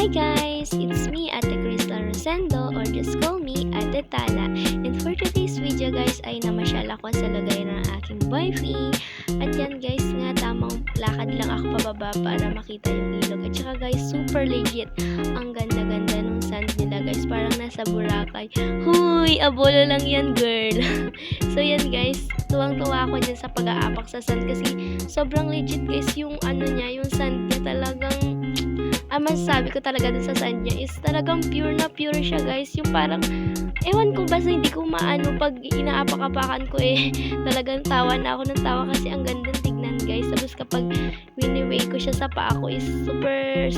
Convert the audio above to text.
Hi guys! It's me, Ate Crystal Rosendo, or just call me Ate Tala. And for today's video guys ay namasyal ako sa lugar ng aking boyfriend. At yan guys nga, tamang lakad lang ako pababa para makita yung ilog. At saka guys, super legit. Ang ganda-ganda nung sand nila guys, parang nasa Boracay. Huy! Abolo lang yan girl! So yan guys, tuwang-tuwa ako dyan sa pag-aapak sa sand kasi sobrang legit guys yung ano niya, yung sand niya talagang masasabi ko talaga dun sa sand niya is talagang pure na pure siya guys. Yung parang, ewan ko basta hindi ko maano pag inaapak-apakan ko talagang tawa na ako ng tawa kasi ang gandang tignan guys. Tapos kapag winiway ko siya sa paa ko is super